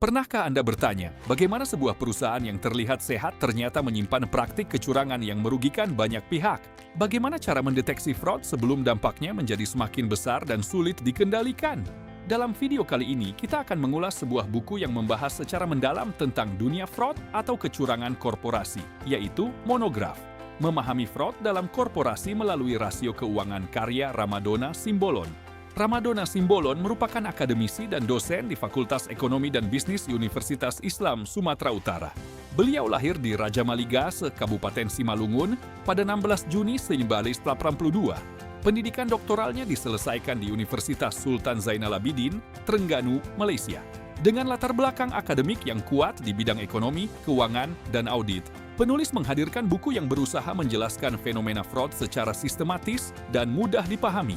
Pernahkah Anda bertanya, bagaimana sebuah perusahaan yang terlihat sehat ternyata menyimpan praktik kecurangan yang merugikan banyak pihak? Bagaimana cara mendeteksi fraud sebelum dampaknya menjadi semakin besar dan sulit dikendalikan? Dalam video kali ini, kita akan mengulas sebuah buku yang membahas secara mendalam tentang dunia fraud atau kecurangan korporasi, yaitu Monograph. Memahami fraud dalam korporasi melalui rasio keuangan karya Ramadona Simbolon. Ramadona Simbolon merupakan akademisi dan dosen di Fakultas Ekonomi dan Bisnis Universitas Islam Sumatera Utara. Beliau lahir di Raja Maligase, Kabupaten Simalungun, pada 16 Juni 1982. Pendidikan doktoralnya diselesaikan di Universitas Sultan Zainal Abidin, Terengganu, Malaysia. Dengan latar belakang akademik yang kuat di bidang ekonomi, keuangan, dan audit, penulis menghadirkan buku yang berusaha menjelaskan fenomena fraud secara sistematis dan mudah dipahami.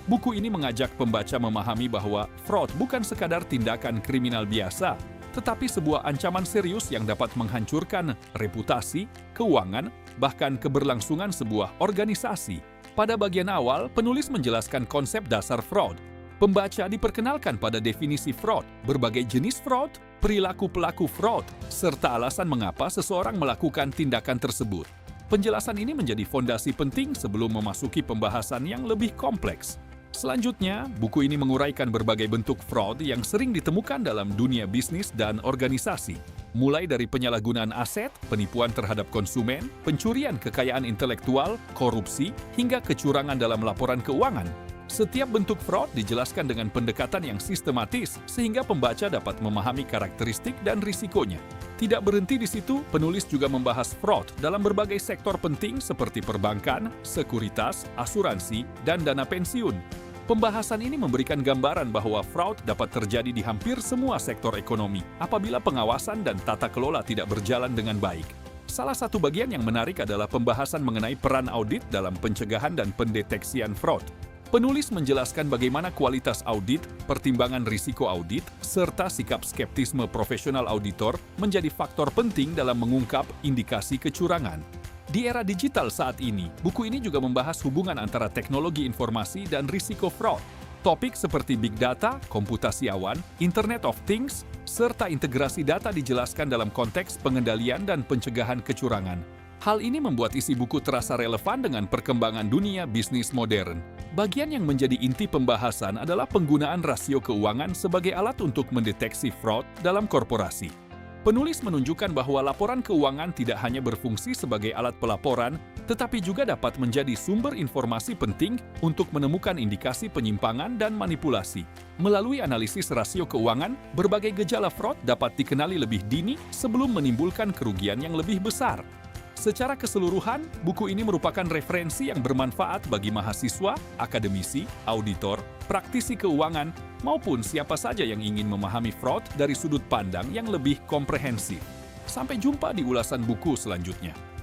Buku ini mengajak pembaca memahami bahwa fraud bukan sekadar tindakan kriminal biasa, tetapi sebuah ancaman serius yang dapat menghancurkan reputasi, keuangan, bahkan keberlangsungan sebuah organisasi. Pada bagian awal, penulis menjelaskan konsep dasar fraud. Pembaca diperkenalkan pada definisi fraud, berbagai jenis fraud, perilaku pelaku fraud, serta alasan mengapa seseorang melakukan tindakan tersebut. Penjelasan ini menjadi fondasi penting sebelum memasuki pembahasan yang lebih kompleks. Selanjutnya, buku ini menguraikan berbagai bentuk fraud yang sering ditemukan dalam dunia bisnis dan organisasi, mulai dari penyalahgunaan aset, penipuan terhadap konsumen, pencurian kekayaan intelektual, korupsi, hingga kecurangan dalam laporan keuangan. Setiap bentuk fraud dijelaskan dengan pendekatan yang sistematis sehingga pembaca dapat memahami karakteristik dan risikonya. Tidak berhenti di situ, penulis juga membahas fraud dalam berbagai sektor penting seperti perbankan, sekuritas, asuransi, dan dana pensiun. Pembahasan ini memberikan gambaran bahwa fraud dapat terjadi di hampir semua sektor ekonomi apabila pengawasan dan tata kelola tidak berjalan dengan baik. Salah satu bagian yang menarik adalah pembahasan mengenai peran audit dalam pencegahan dan pendeteksian fraud. Penulis menjelaskan bagaimana kualitas audit, pertimbangan risiko audit, serta sikap skeptisme profesional auditor menjadi faktor penting dalam mengungkap indikasi kecurangan. Di era digital saat ini, buku ini juga membahas hubungan antara teknologi informasi dan risiko fraud. Topik seperti big data, komputasi awan, Internet of Things, serta integrasi data dijelaskan dalam konteks pengendalian dan pencegahan kecurangan. Hal ini membuat isi buku terasa relevan dengan perkembangan dunia bisnis modern. Bagian yang menjadi inti pembahasan adalah penggunaan rasio keuangan sebagai alat untuk mendeteksi fraud dalam korporasi. Penulis menunjukkan bahwa laporan keuangan tidak hanya berfungsi sebagai alat pelaporan, tetapi juga dapat menjadi sumber informasi penting untuk menemukan indikasi penyimpangan dan manipulasi. Melalui analisis rasio keuangan, berbagai gejala fraud dapat dikenali lebih dini sebelum menimbulkan kerugian yang lebih besar. Secara keseluruhan, buku ini merupakan referensi yang bermanfaat bagi mahasiswa, akademisi, auditor, praktisi keuangan, maupun siapa saja yang ingin memahami fraud dari sudut pandang yang lebih komprehensif. Sampai jumpa di ulasan buku selanjutnya.